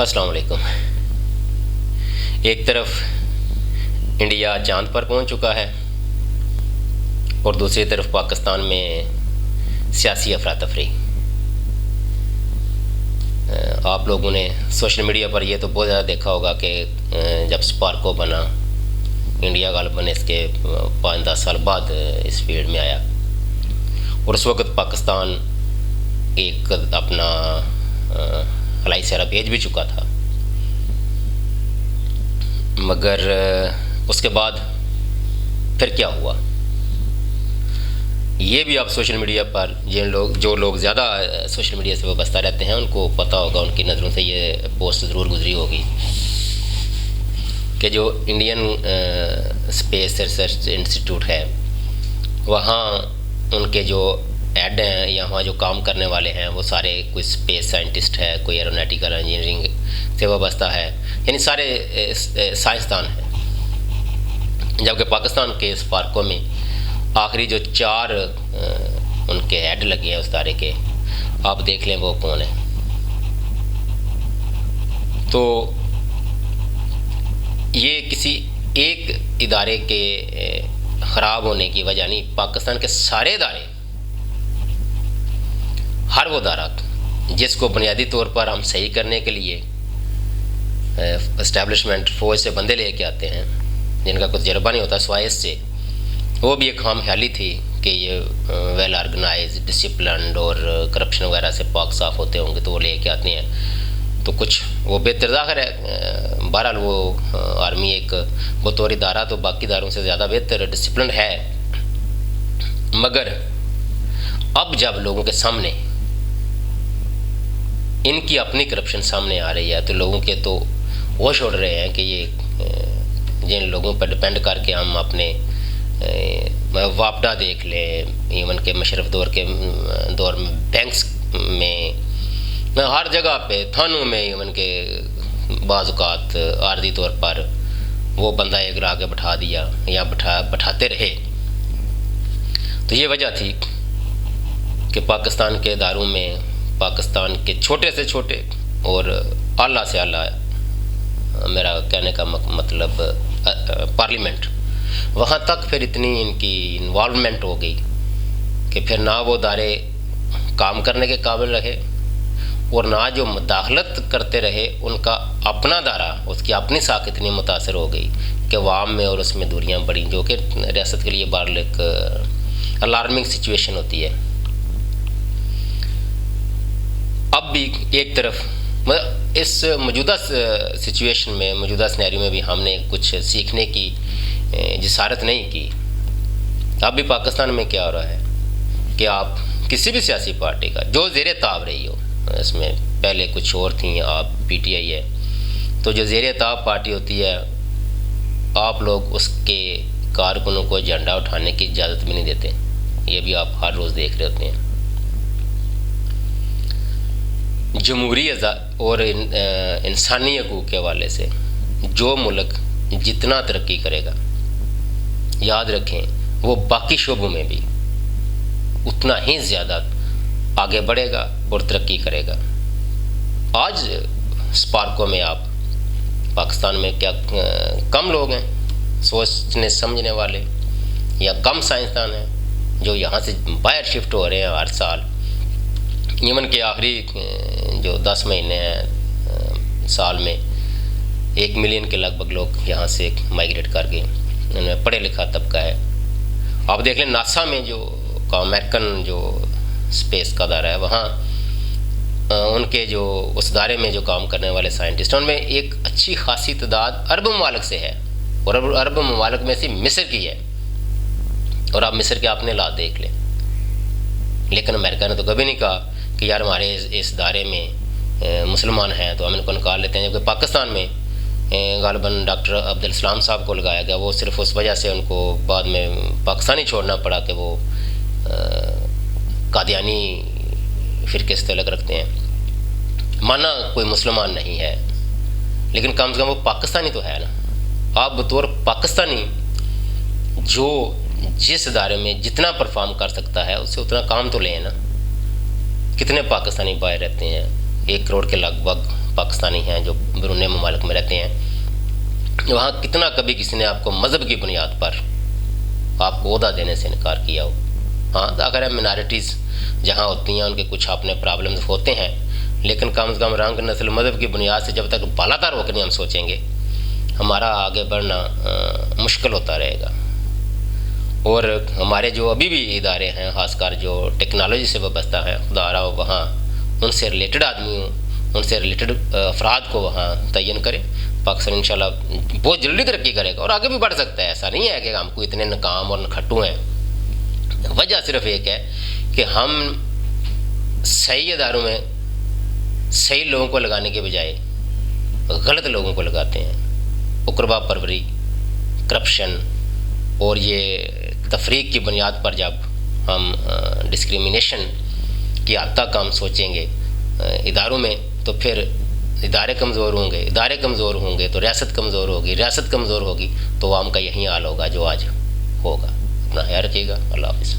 अस्सलाम वालेकुम। एक तरफ इंडिया चांद पर पहुंच चुका है और दूसरी तरफ पाकिस्तान में सियासी अफरा तफरी। आप लोगों ने सोशल मीडिया पर ये तो बहुत ज़्यादा देखा होगा कि जब स्पार्को बना, इंडिया गालिबन इसके 5-10 साल बाद इस फील्ड में आया और उस वक़्त पाकिस्तान एक अपना हवाई सहरा भेज भी चुका था, मगर उसके बाद फिर क्या हुआ ये भी आप सोशल मीडिया पर जो लोग ज़्यादा सोशल मीडिया से वाबस्ता रहते हैं उनको पता होगा, उनकी नज़रों से ये पोस्ट ज़रूर गुजरी होगी कि जो इंडियन स्पेस रिसर्च इंस्टीट्यूट है वहाँ उनके जो हेड हैं या वहाँ जो काम करने वाले हैं वो सारे कोई स्पेस साइंटिस्ट है, कोई एरोनॉटिकल इंजीनियरिंग से वाबस्ता है, यानी सारे साइंसदान हैं। जबकि पाकिस्तान के स्पार्को में आखिरी जो 4 उनके हेड लगे हैं उस तारे के, आप देख लें वो कौन है। तो ये किसी एक इदारे के ख़राब होने की वजह नहीं, पाकिस्तान के सारे इदारे, हर वो इदारा जिसको बुनियादी तौर पर हम सही करने के लिए इस्टेब्लिशमेंट फ़ौज से बंदे ले के आते हैं जिनका कुछ तजर्बा नहीं होता सिवाय इससे, वो भी एक खाम ख्याली थी कि ये वेल ऑर्गेनाइज, डिसिप्लिन्ड और करप्शन वगैरह से पाक साफ़ होते होंगे तो वो ले के आते हैं। तो कुछ वो बेहतर ज़ाहिर है, बहरहाल वो आर्मी एक बतौर इदारा तो बाकी इदारों से ज़्यादा बेहतर डिसिप्लिन है, मगर अब जब लोगों के सामने इनकी अपनी करप्शन सामने आ रही है तो लोगों के तो होश उड़ रहे हैं कि ये जिन लोगों पर डिपेंड करके हम अपने वापडा देख लें, इवन के मशरफ दौर में बैंक्स में हर जगह पे, थानों में, इवन के बाज़ औक़ात आर्जी तौर पर वो बंदा एक ला के बैठा दिया या बैठाते रहे। तो ये वजह थी कि पाकिस्तान के इदारों में, पाकिस्तान के छोटे से छोटे और आला से आला, मेरा कहने का मतलब पार्लिमेंट, वहाँ तक फिर इतनी इनकी इन्वॉल्वमेंट हो गई कि फिर ना वो इदारे काम करने के काबिल रहे और ना जो मुदाखलत करते रहे उनका अपना दायरा, उसकी अपनी साख इतनी मुतासर हो गई कि अवाम में और उसमें दूरियाँ बढ़ी, जो कि रियासत के लिए बार एक अलार्मिंग सिचुएशन होती है। अब भी एक तरफ मतलब इस मौजूदा सिचुएशन में, मौजूदा सिनेरियो में भी हमने कुछ सीखने की जिसारत नहीं की। अब भी पाकिस्तान में क्या हो रहा है कि आप किसी भी सियासी पार्टी का जो ज़ेरे ताब रही हो, इसमें पहले कुछ और थी, आप PTI है, तो जो ज़ेरे ताब पार्टी होती है आप लोग उसके कारकुनों को झंडा उठाने की इजाज़त भी नहीं देते। ये भी आप हर रोज़ देख रहे होते हैं। जमहूरी और इंसानी हकूक़ के हवाले से जो मुल्क जितना तरक्की करेगा, याद रखें वो बाकी शोबों में भी उतना ही ज़्यादा आगे बढ़ेगा और तरक्की करेगा। आज स्पार्को में आप पाकिस्तान में क्या कम लोग हैं सोचने समझने वाले या कम साइंसदान हैं जो यहाँ से बाहर शिफ्ट हो रहे हैं हर साल। इवन के आखिरी जो 10 महीने हैं साल में 1 मिलियन के लगभग लोग यहाँ से माइग्रेट कर गए, उनमें पढ़े लिखा तबका है। आप देख लें नासा में जो अमेरिकन जो स्पेस का दायरा है, वहाँ उनके जो उस दायरे में जो काम करने वाले साइंटिस्ट उनमें एक अच्छी खासी तादाद अरब ममालिक से है और अरब ममालिक में से मिस्र की है। और आप मिस्र के अपने हालात देख लें, लेकिन अमेरिका ने तो कभी नहीं कहा कि यार हमारे इस दायरे में मुसलमान हैं तो हम इनको निकाल लेते हैं। जबकि पाकिस्तान में गालिबन डॉक्टर अब्दुल सलाम साहब को लगाया गया, वो सिर्फ उस वजह से उनको बाद में पाकिस्तानी छोड़ना पड़ा कि वो कादियानी फ़िरके से तल्लुक़ रखते हैं। माना कोई मुसलमान नहीं है, लेकिन कम से कम वो पाकिस्तानी तो है ना। आप बतौर पाकिस्तानी जो जिस इदारे में जितना परफॉर्म कर सकता है उससे उतना काम तो लें ना। कितने पाकिस्तानी बाहर रहते हैं, 1 करोड़ के लगभग पाकिस्तानी हैं जो बैरून ममालिक में रहते हैं, वहाँ कितना कभी किसी ने आपको मज़हब की बुनियाद पर आपको ओहदा देने से इनकार किया हो। हाँ, अगर है मिनॉरिटीज़ जहाँ होती हैं उनके कुछ अपने प्रॉब्लम्स होते हैं, लेकिन कम से कम रंग नस्ल मज़हब की बुनियाद से जब तक बालातर होकर नहीं हम सोचेंगे, हमारा आगे बढ़ना मुश्किल होता रहेगा। और हमारे जो अभी भी इदारे हैं, ख़ासकर जो टेक्नोलॉजी से वाबस्ता हैं, खुदा रहा वहाँ उनसे रिलेटेड आदमी हों, उनसे रिलेटेड अफराद को वहाँ तयन करें। पाकिस्तान इंशाल्लाह बहुत जल्दी तरक्की करेगा और आगे भी बढ़ सकता है। ऐसा नहीं है कि हमको इतने नाकाम और नखट्टू हैं। वजह सिर्फ एक है कि हम सही इदारों में सही लोगों को लगाने के बजाय गलत लोगों को लगाते हैं। उकरबा परवरी, करप्शन और ये तफरीक की बुनियाद पर जब हम डिस्क्रिमिनेशन की हद तक हम सोचेंगे इदारों में, तो फिर इदारे कमज़ोर होंगे, इदारे कमज़ोर होंगे तो रियासत कमज़ोर होगी, रियासत कमज़ोर होगी तो आम का यही हाल होगा जो आज होगा। अपना ख्याल रखिएगा। अल्लाह हाफ़िज़।